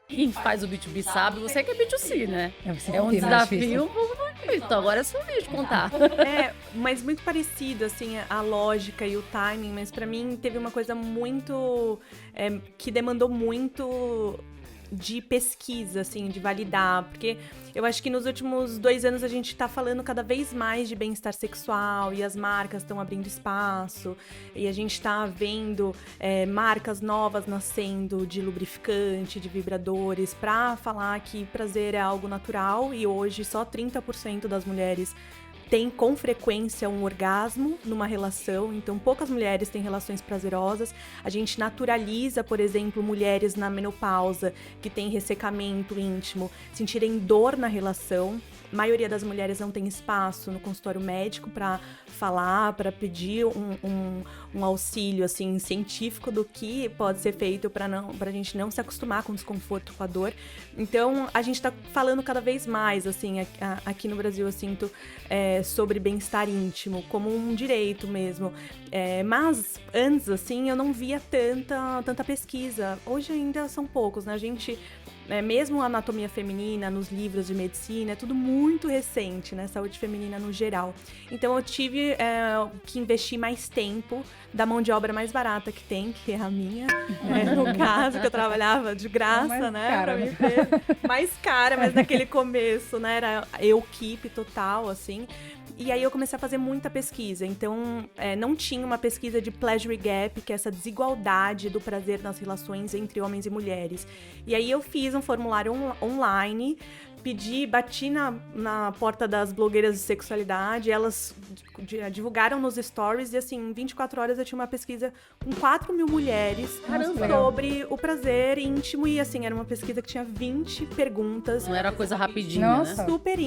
Quem faz o B2B sabe, você que é B2C, né? Você É um tem mais difícil. desafio. Então, agora é sua vez de contar. Mas muito parecido, assim, a lógica e o timing, mas pra mim teve uma coisa muito... que demandou muito de pesquisa, assim, de validar, porque eu acho que nos últimos 2 anos a gente tá falando cada vez mais de bem-estar sexual e as marcas estão abrindo espaço e a gente tá vendo marcas novas nascendo de lubrificante, de vibradores, pra falar que prazer é algo natural e hoje só 30% das mulheres tem com frequência um orgasmo numa relação, então poucas mulheres têm relações prazerosas. A gente naturaliza, por exemplo, mulheres na menopausa que têm ressecamento íntimo, sentirem dor na relação. A maioria das mulheres não tem espaço no consultório médico para falar, para pedir um auxílio assim, científico do que pode ser feito para a gente não se acostumar com o desconforto, com a dor. Então, a gente está falando cada vez mais, assim, aqui no Brasil, eu sinto, sobre bem-estar íntimo, como um direito mesmo. Mas, antes, assim, eu não via tanta pesquisa. Hoje ainda são poucos, né? A gente... mesmo a anatomia feminina nos livros de medicina, é tudo muito recente, né? Saúde feminina no geral. Então eu tive que investir mais tempo da mão de obra mais barata que tem, que é a minha. No caso, que eu trabalhava de graça, né? Cara, pra me ver. Mais cara, mas naquele começo, né? Era equipe total, assim. E aí eu comecei a fazer muita pesquisa. Então, não tinha uma pesquisa de pleasure gap, que é essa desigualdade do prazer nas relações entre homens e mulheres. E aí eu fiz um formulário online, bati na porta das blogueiras de sexualidade, elas divulgaram nos stories e assim, em 24 horas eu tinha uma pesquisa com 4.000 mulheres sobre o prazer íntimo e assim, era uma pesquisa que tinha 20 perguntas. Não era coisa rapidinha, Nossa. né? Super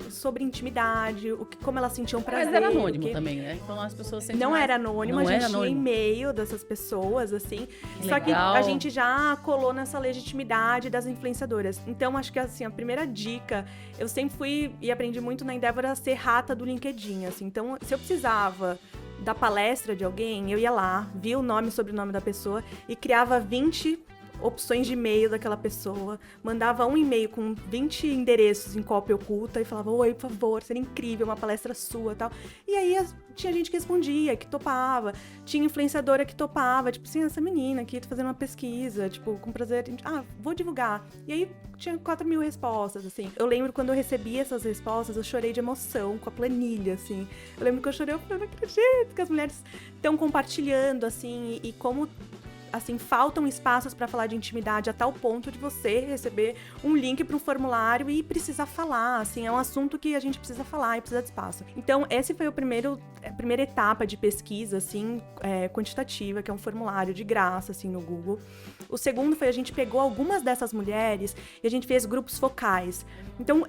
sobre intimidade, como elas sentiam prazer. Mas era anônimo também, né? Então as pessoas sentem Não mais... era anônimo, Não a gente era tinha anônimo. e-mail dessas pessoas, assim. Que Só que legal. a gente já colou nessa legitimidade das influenciadoras. Então, acho que assim, a primeira dica, eu sempre fui e aprendi muito na Endeavor a ser rata do LinkedIn, assim. Então, se eu precisava da palestra de alguém, eu ia lá, via o nome e sobrenome da pessoa e criava 20 opções de e-mail daquela pessoa, mandava um e-mail com 20 endereços em cópia oculta e falava, oi, por favor, seria incrível, uma palestra sua e tal. E aí tinha gente que respondia, que topava, tinha influenciadora que topava, tipo assim, essa menina aqui, tô fazendo uma pesquisa, tipo, com prazer, vou divulgar. E aí tinha 4.000 respostas, assim. Eu lembro quando eu recebi essas respostas, eu chorei de emoção com a planilha, assim. Eu lembro que eu chorei, eu falei, não acredito que as mulheres estão compartilhando, assim, e como... assim, faltam espaços para falar de intimidade a tal ponto de você receber um link para um formulário e precisar falar, assim, é um assunto que a gente precisa falar e precisa de espaço. Então, esse foi a primeira etapa de pesquisa, assim, quantitativa, que é um formulário de graça, assim, no Google. O segundo foi a gente pegou algumas dessas mulheres e a gente fez grupos focais. Então,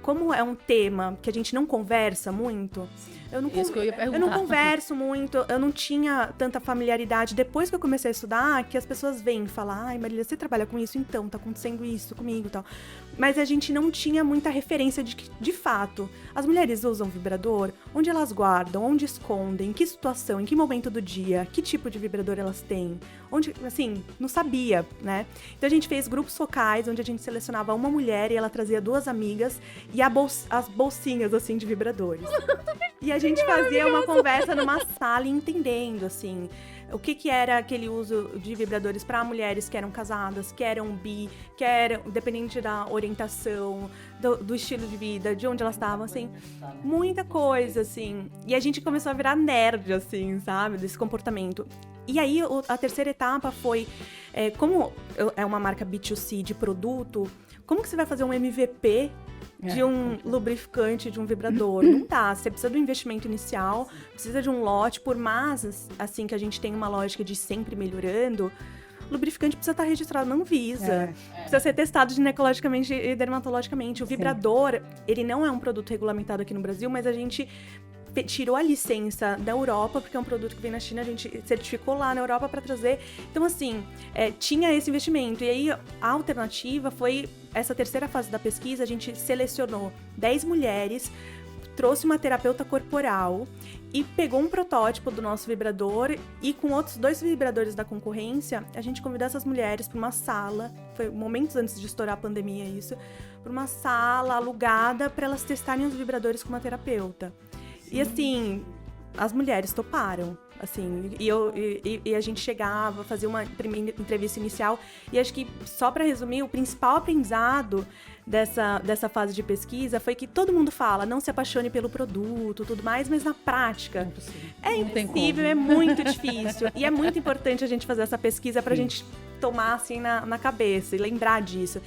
como é um tema que a gente não conversa muito, Isso que eu ia perguntar. eu não converso muito, eu não tinha tanta familiaridade. Depois que eu comecei a estudar, que as pessoas vêm falar, ai, Marília, você trabalha com isso? Então, tá acontecendo isso comigo e tal. Mas a gente não tinha muita referência de fato, as mulheres usam vibrador? Onde elas guardam? Onde escondem? Em que situação? Em que momento do dia? Que tipo de vibrador elas têm? Onde, assim, não sabia, né? Então a gente fez grupos focais, onde a gente selecionava uma mulher e ela trazia 2 amigas e as bolsinhas, assim, de vibradores. E a gente fazia uma conversa numa sala entendendo, assim, o que era aquele uso de vibradores para mulheres que eram casadas, que eram bi, que eram, dependente da orientação, do estilo de vida, de onde elas estavam, assim, muita coisa, assim. E a gente começou a virar nerd, assim, sabe, desse comportamento. E aí, a terceira etapa foi, como é uma marca B2C de produto, como que você vai fazer um MVP de um lubrificante, de um vibrador? Não dá, você precisa do investimento inicial, precisa de um lote, por mais, assim, que a gente tem uma lógica de sempre melhorando, lubrificante precisa estar registrado na Anvisa, precisa ser testado ginecologicamente e dermatologicamente. O vibrador, ele não é um produto regulamentado aqui no Brasil, mas a gente tirou a licença da Europa, porque é um produto que vem na China, a gente certificou lá na Europa para trazer. Então, assim, tinha esse investimento. E aí, a alternativa foi essa terceira fase da pesquisa, a gente selecionou 10 mulheres, trouxe uma terapeuta corporal e pegou um protótipo do nosso vibrador e com outros 2 vibradores da concorrência, a gente convidou essas mulheres para uma sala, foi momentos antes de estourar a pandemia isso, para uma sala alugada para elas testarem os vibradores com uma terapeuta. E assim, as mulheres toparam, assim, e a gente chegava, fazia uma primeira entrevista inicial, e acho que, só para resumir, o principal aprendizado dessa fase de pesquisa foi que todo mundo fala, não se apaixone pelo produto, tudo mais, mas na prática é impossível, é muito difícil, e é muito importante a gente fazer essa pesquisa pra gente tomar assim na cabeça e lembrar disso.